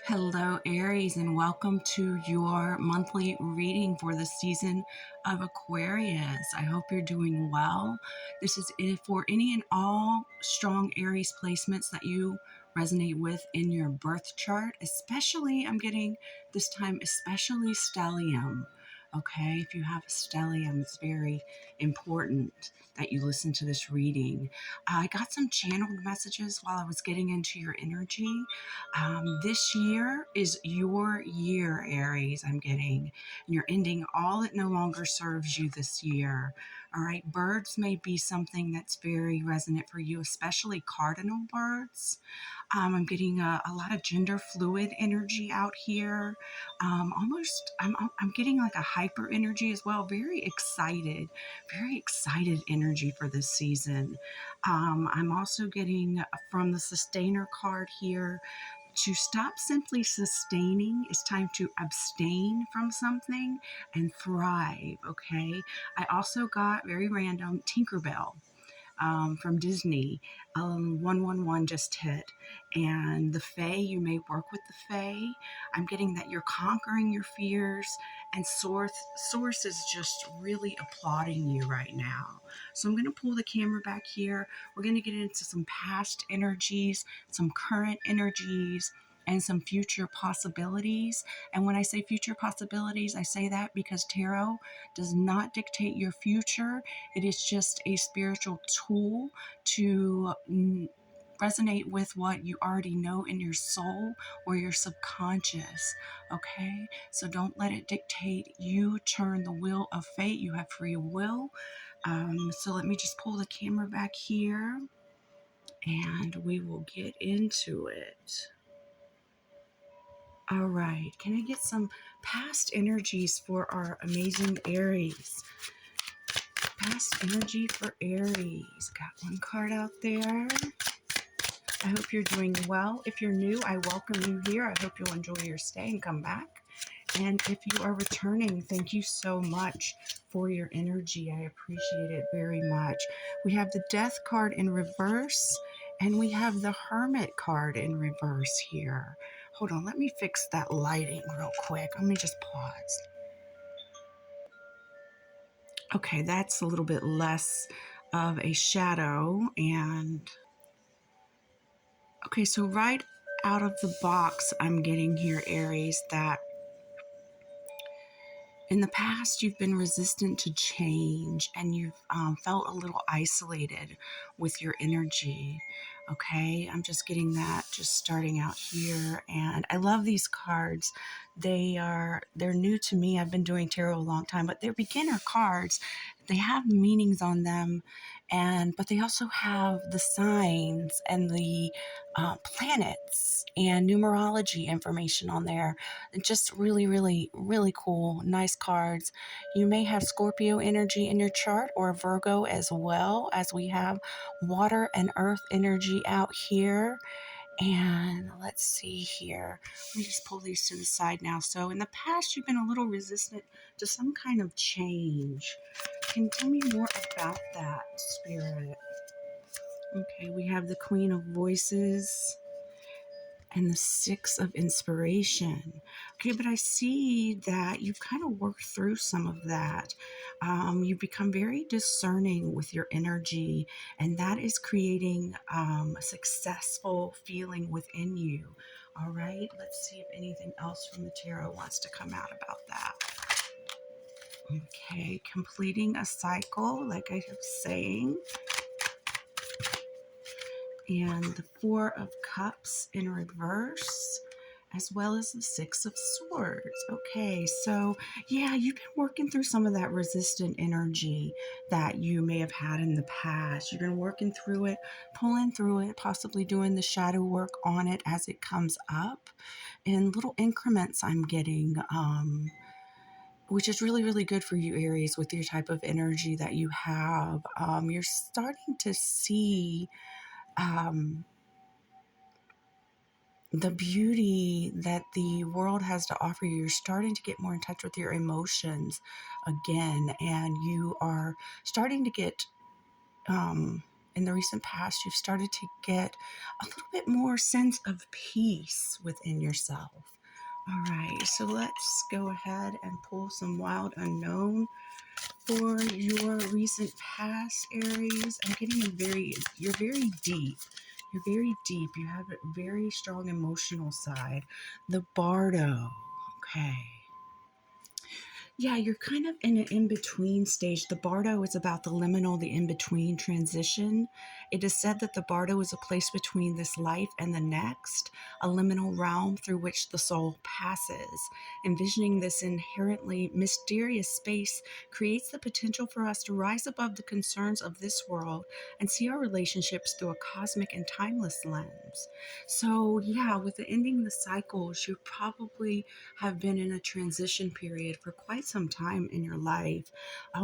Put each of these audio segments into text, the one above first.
Hello, Aries, and welcome to your monthly reading for the season of Aquarius. I hope you're doing well. This is for any and all strong Aries placements that you resonate with in your birth chart, especially, I'm getting this time, especially stellium. Okay, if you have a stellium, it's very important that you listen to this reading. I got some channeled messages while I was getting into your energy. This year is your year, Aries, I'm getting. And you're ending all that no longer serves you this year. All right, birds may be something that's very resonant for you, especially cardinal birds. I'm getting a lot of gender fluid energy out here. I'm getting like a hyper energy as well. Very excited energy for this season. I'm also getting from the sustainer card here, to stop simply sustaining. It's time to abstain from something and thrive, okay? I also got, very random, Tinkerbell from Disney. 111 just hit. And the Fae, you may work with the Fae. I'm getting that you're conquering your fears, and Source is just really applauding you right now. So I'm going to pull the camera back here. We're going to get into some past energies, some current energies, and some future possibilities. And when I say future possibilities, I say that because tarot does not dictate your future. It is just a spiritual tool to resonate with what you already know in your soul or your subconscious. Okay, so don't let it dictate you. Turn the wheel of fate. You have free will. So let me just pull the camera back here and we will get into it. All right, can I get some past energies for our amazing Aries? Past energy for Aries. Got one card out there. I hope you're doing well. If you're new, I welcome you here. I hope you'll enjoy your stay and come back. And if you are returning, thank you so much for your energy. I appreciate it very much. We have the Death card in reverse, and we have the Hermit card in reverse here. Hold on, let me fix that lighting real quick. Let me just pause. Okay, that's a little bit less of a shadow. And okay, so right out of the box, I'm getting here, Aries, that in the past, you've been resistant to change and you've felt a little isolated with your energy. Okay, I'm just getting that just starting out here. And I love these cards. They're new to me. I've been doing tarot a long time, but they're beginner cards. They have meanings on them, but they also have the signs and the planets and numerology information on there. Just really, really, really cool, nice cards. You may have Scorpio energy in your chart or Virgo, as well as we have water and earth energy out here. And let's see here. Let me just pull these to the side now. So in the past, you've been a little resistant to some kind of change. Can you tell me more about that, Spirit? Okay, we have the Queen of Voices and the Six of Inspiration. Okay, but I see that you've kind of worked through some of that. You've become very discerning with your energy, and that is creating a successful feeling within you. All right, let's see if anything else from the tarot wants to come out about that. Okay, completing a cycle, like I was saying. And the Four of Cups in reverse, as well as the Six of Swords. Okay, so yeah, you've been working through some of that resistant energy that you may have had in the past. You've been working through it, pulling through it, possibly doing the shadow work on it as it comes up in little increments, I'm getting, which is really, really good for you, Aries, with your type of energy that you have. You're starting to see the beauty that the world has to offer you. You're starting to get more in touch with your emotions again, and you are starting to get in the recent past, you've started to get a little bit more sense of peace within yourself. All right, so let's go ahead and pull some wild unknown for your recent past, Aries. I'm getting you're very deep. You're very deep. You have a very strong emotional side. The Bardo. Okay. Yeah, you're kind of in an in-between stage. The Bardo is about the liminal, the in-between transition. It is said that the Bardo is a place between this life and the next, a liminal realm through which the soul passes. Envisioning this inherently mysterious space creates the potential for us to rise above the concerns of this world and see our relationships through a cosmic and timeless lens. So, yeah, with the ending the cycles, you probably have been in a transition period for quite some time in your life.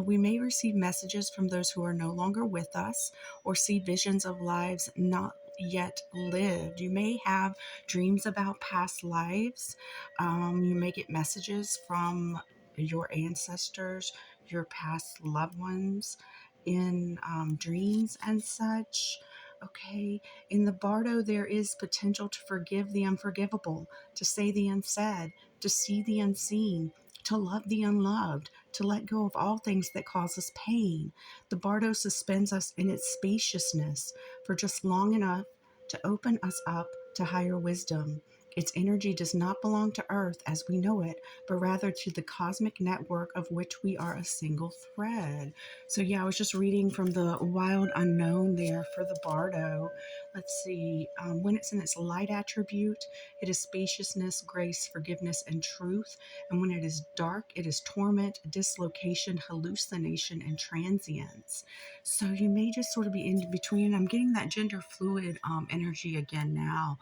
We may receive messages from those who are no longer with us or see visions of lives not yet lived. You may have dreams about past lives. You may get messages from your ancestors, your past loved ones in dreams and such. Okay, in the Bardo, there is potential to forgive the unforgivable, to say the unsaid, to see the unseen, to love the unloved, to let go of all things that cause us pain. The Bardo suspends us in its spaciousness for just long enough to open us up to higher wisdom. Its energy does not belong to Earth as we know it, but rather to the cosmic network of which we are a single thread. So yeah, I was just reading from the wild unknown there for the Bardo. Let's see, when it's in its light attribute, it is spaciousness, grace, forgiveness, and truth. And when it is dark, it is torment, dislocation, hallucination, and transience. So you may just sort of be in between. I'm getting that gender fluid energy again now.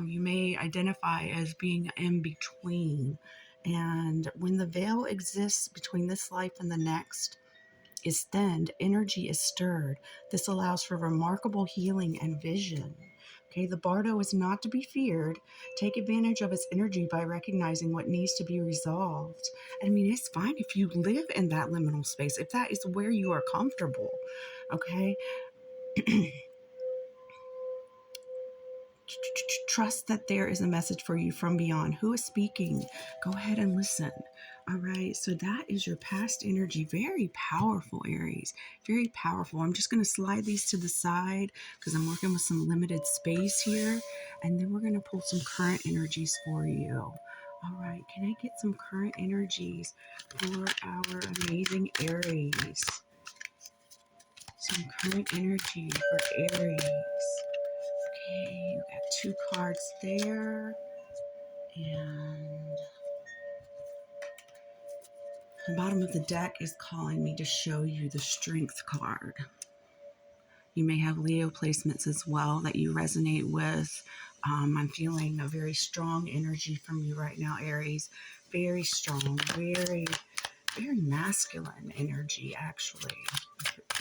You may identify as being in between. And when the veil exists between this life and the next, is thinned, energy is stirred. This allows for remarkable healing and vision. Okay, the Bardo is not to be feared. Take advantage of its energy by recognizing what needs to be resolved. I mean, it's fine if you live in that liminal space, if that is where you are comfortable. Okay. Trust that there is a message for you from beyond. Who is speaking? Go ahead and listen. All right, so that is your past energy. Very powerful, Aries. Very powerful. I'm just going to slide these to the side because I'm working with some limited space here. And then we're going to pull some current energies for you. All right, can I get some current energies for our amazing Aries? Some current energy for Aries. Okay, you got 2 cards there. And the bottom of the deck is calling me to show you the Strength card. You may have Leo placements as well that you resonate with. I'm feeling a very strong energy from you right now, Aries. Very strong, very, very masculine energy, actually.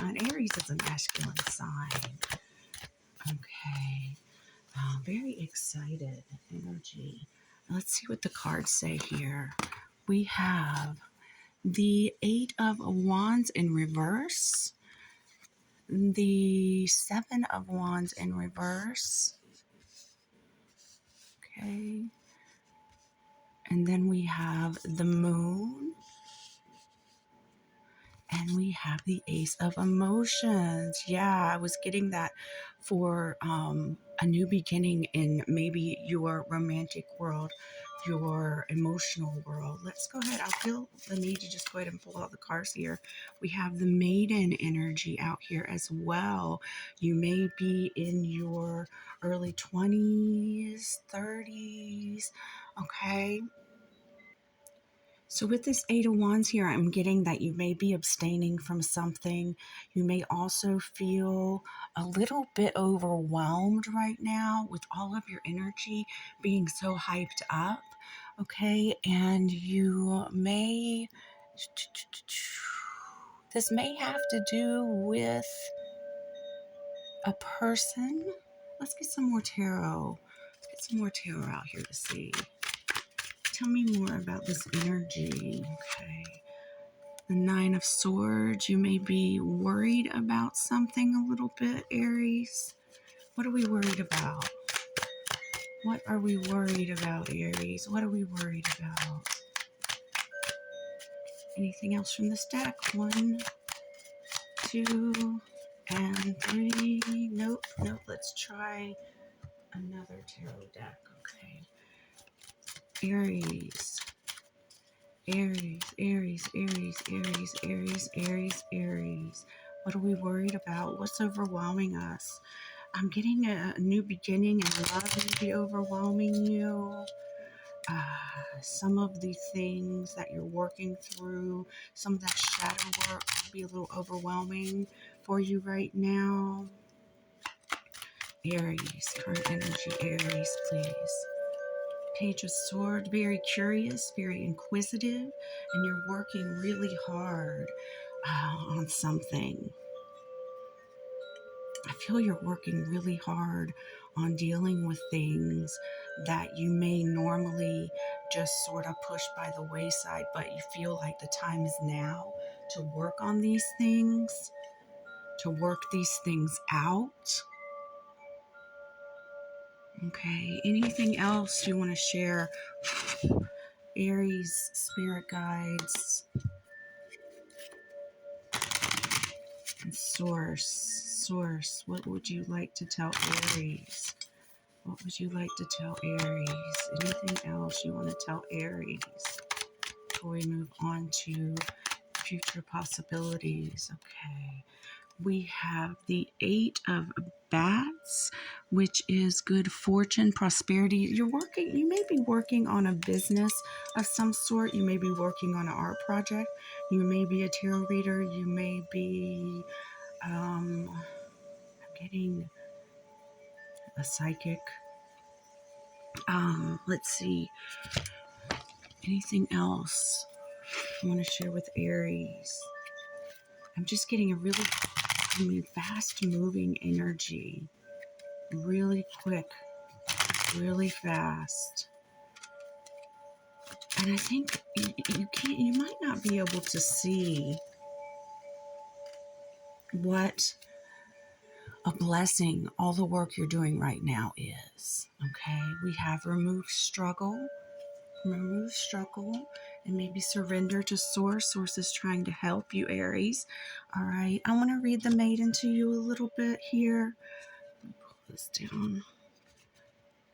And Aries is a masculine sign. Okay. Very excited energy. Let's see what the cards say here. We have the 8 of Wands in reverse, the 7 of Wands in reverse, okay, and then we have the Moon, and we have the Ace of Emotions. Yeah, I was getting that for a new beginning in maybe your romantic world, your emotional world. Let's go ahead. I'll feel the need to just go ahead and pull out the cards here. We have the Maiden energy out here as well. You may be in your early 20s, 30s, okay? So with this 8 of Wands here, I'm getting that you may be abstaining from something. You may also feel a little bit overwhelmed right now with all of your energy being so hyped up, okay? And you may, this may have to do with a person. Let's get some more tarot. Let's get some more tarot out here to see. Tell me more about this energy, okay? The Nine of Swords. You may be worried about something a little bit, Aries. What are we worried about? What are we worried about, Aries? What are we worried about? Anything else from this deck? 1, 2, and 3. Nope. Let's try another tarot deck. Okay. Aries. Aries. What are we worried about? What's overwhelming us? I'm getting a new beginning and love may be overwhelming you. Some of the things that you're working through, some of that shadow work could be a little overwhelming for you right now. Aries, current energy, Aries, please. Page of Swords, very curious, very inquisitive, and you're working really hard on something. I feel you're working really hard on dealing with things that you may normally just sort of push by the wayside, but you feel like the time is now to work on these things, to work these things out. Okay, anything else you want to share? Aries, spirit guides, and source, what would you like to tell Aries? What would you like to tell Aries? Anything else you want to tell Aries before we move on to future possibilities? Okay. We have the 8 of Bats, which is good fortune, prosperity. You may be working on a business of some sort. You may be working on an art project. You may be a tarot reader. You may be, I'm getting a psychic. Let's see. Anything else I want to share with Aries? I'm just getting a really fast moving energy. Really quick, really fast. And I think you might not be able to see what a blessing all the work you're doing right now is. Okay, we have remove struggle, and maybe surrender to source. Source is trying to help you, Aries. All right, I want to read the Maiden to you a little bit here. Pull this down.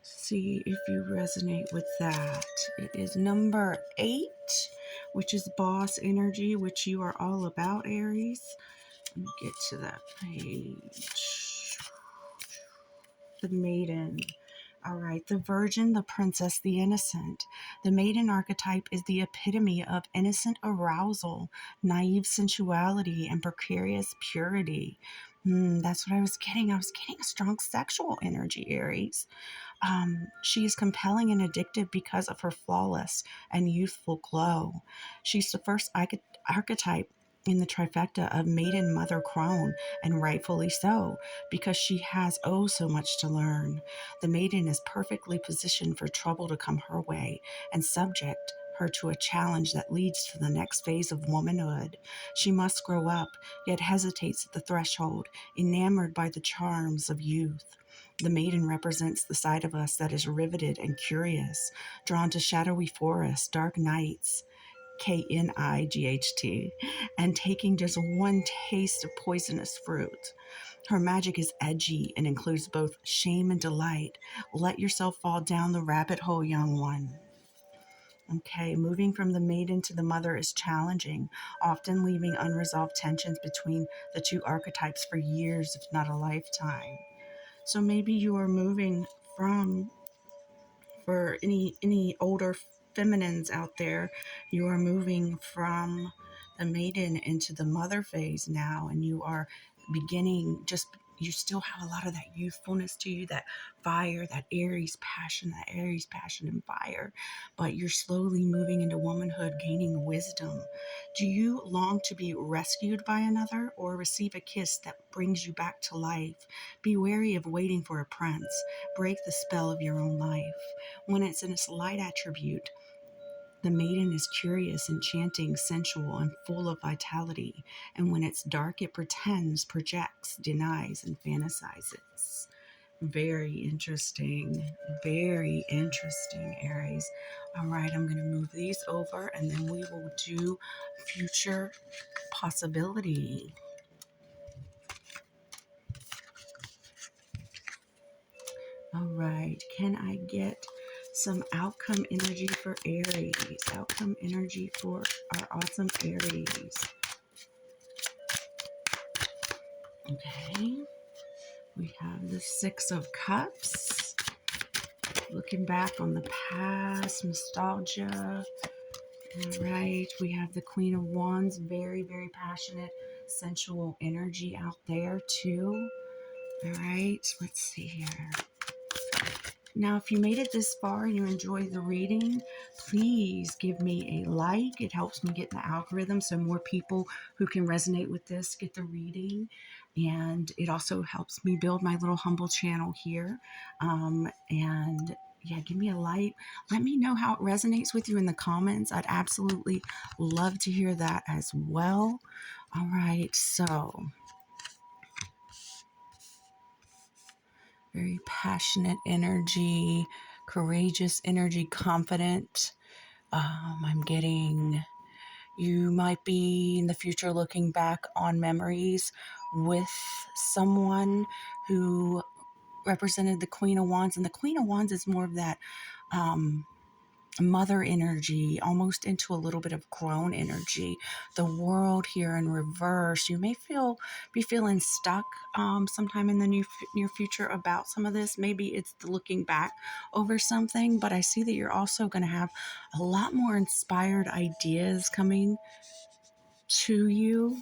See if you resonate with that. It is number 8, which is boss energy, which you are all about, Aries. Let me get to that page. The Maiden. All right, the Virgin, the Princess, the Innocent. The Maiden archetype is the epitome of innocent arousal, naive sensuality, and precarious purity. That's what I was getting. I was getting a strong sexual energy, Aries. She is compelling and addictive because of her flawless and youthful glow. She's the first archetype in the trifecta of maiden, mother, crone, and rightfully so, because she has oh so much to learn. The maiden is perfectly positioned for trouble to come her way and subject her to a challenge that leads to the next phase of womanhood. She must grow up, yet hesitates at the threshold, enamored by the charms of youth. The maiden represents the side of us that is riveted and curious, drawn to shadowy forests, dark nights, KNIGHT, and taking just one taste of poisonous fruit. Her magic is edgy and includes both shame and delight. Let yourself fall down the rabbit hole, young one. Okay, moving from the maiden to the mother is challenging, often leaving unresolved tensions between the two archetypes for years, if not a lifetime. So maybe you are moving from, for any older feminines out there, you are moving from the maiden into the mother phase now, and you are beginning you still have a lot of that youthfulness to you, that fire, that Aries passion and fire, but you're slowly moving into womanhood, gaining wisdom. Do you long to be rescued by another or receive a kiss that brings you back to life? Be wary of waiting for a prince. Break the spell of your own life. When it's in its light attribute, The maiden is curious, enchanting, sensual, and full of vitality. And when it's dark, it pretends, projects, denies, and fantasizes. Very interesting. Very interesting, Aries. All right, I'm going to move these over and then we will do future possibility. All right, can I get some outcome energy for Aries? Outcome energy for our awesome Aries. Okay, we have the Six of Cups. Looking back on the past, nostalgia. All right, we have the Queen of Wands, very, very passionate, sensual energy out there too. All right, let's see here. Now, if you made it this far and you enjoyed the reading, please give me a like. It helps me get in the algorithm so more people who can resonate with this get the reading. And it also helps me build my little humble channel here. And yeah, give me a like. Let me know how it resonates with you in the comments. I'd absolutely love to hear that as well. All right, so very passionate energy, courageous energy, confident. I'm getting, you might be in the future looking back on memories with someone who represented the Queen of Wands. And the Queen of Wands is more of that mother energy, almost into a little bit of grown energy. The world here in reverse. You may be feeling stuck sometime in the near future about some of this. Maybe it's the looking back over something, but I see that you're also going to have a lot more inspired ideas coming to you.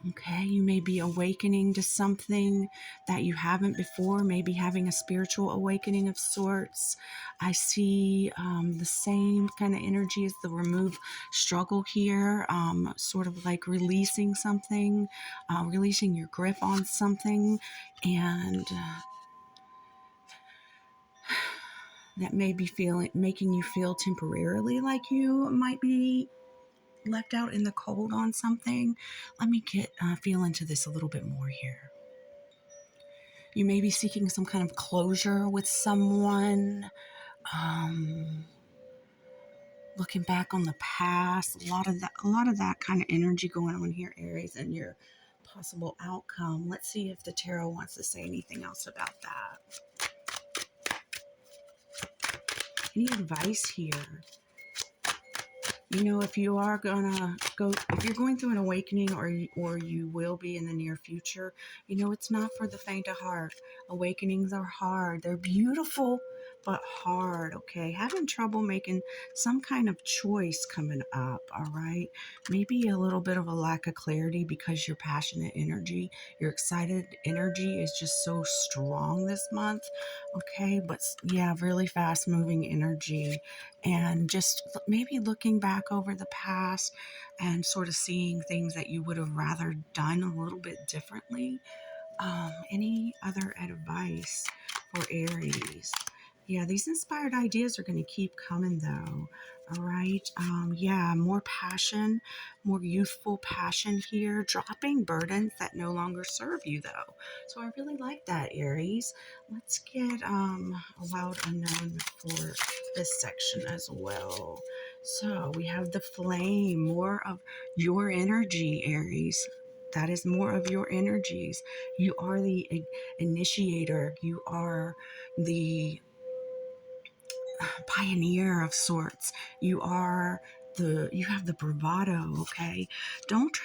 Okay, you may be awakening to something that you haven't before, maybe having a spiritual awakening of sorts. I see the same kind of energy as the remove struggle here, sort of like releasing something, releasing your grip on something, and that may be making you feel temporarily like you might be left out in the cold on something. Let me get feel into this a little bit more here. You may be seeking some kind of closure with someone, looking back on the past. A lot of that kind of energy going on here, Aries, and your possible outcome. Let's see if the tarot wants to say anything else about that. Any advice here? You know, if you are if you're going through an awakening, or you will be in the near future, you know, it's not for the faint of heart. Awakenings are hard. They're beautiful, but hard, okay? Having trouble making some kind of choice coming up, all right? Maybe a little bit of a lack of clarity because your passionate energy, your excited energy is just so strong this month, okay? But yeah, really fast moving energy. And just maybe looking back over the past and sort of seeing things that you would have rather done a little bit differently. Any other advice for Aries? Yeah, these inspired ideas are going to keep coming though. All right. Yeah, more passion, more youthful passion here, dropping burdens that no longer serve you though. So I really like that, Aries. Let's get a wild unknown for this section as well. So we have the flame, more of your energy, Aries. That is more of your energies. You are the initiator. You are the pioneer of sorts. You have the bravado, okay? Don't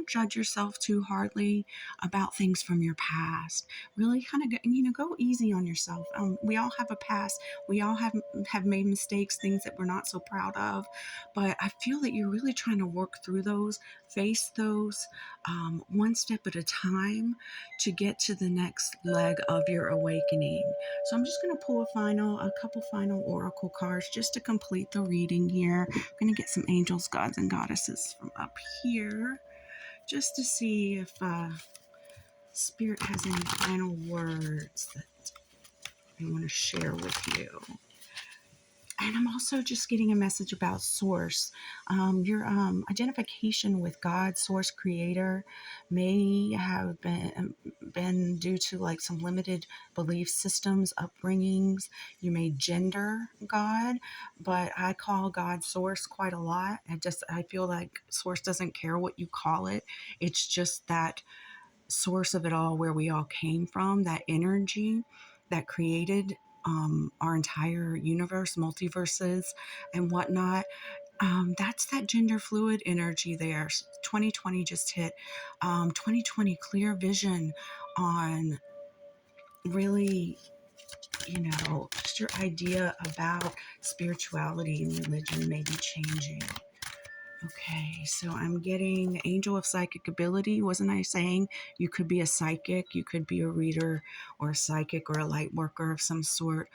judge yourself too hardly about things from your past. Really kind of go easy on yourself. We all have a past. We all have made mistakes, things that we're not so proud of, but I feel that you're really trying to work through those, face those, one step at a time to get to the next leg of your awakening. So I'm just going to pull a couple final oracle cards just to complete the reading here. I'm going to get some angels, gods, and goddesses from up here just to see if Spirit has any final words that they want to share with you. And I'm also just getting a message about source. Your identification with God, source, creator, may have been due to like some limited belief systems, upbringings. You may gender God, but I call God source quite a lot. I feel like source doesn't care what you call it. It's just that source of it all, where we all came from, that energy that created our entire universe, multiverses, and whatnot. That's that gender fluid energy there. 2020 just hit. 2020 clear vision on really, just your idea about spirituality and religion may be changing. Okay, so I'm getting angel of psychic ability. Wasn't I saying you could be a psychic, you could be a reader or a psychic or a light worker of some sort?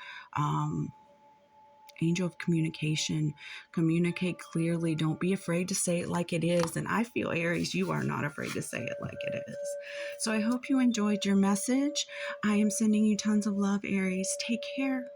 Angel of communication. Communicate clearly. Don't be afraid to say it like it is. And I feel, Aries, you are not afraid to say it like it is. So I hope you enjoyed your message. I am sending you tons of love, Aries. Take care.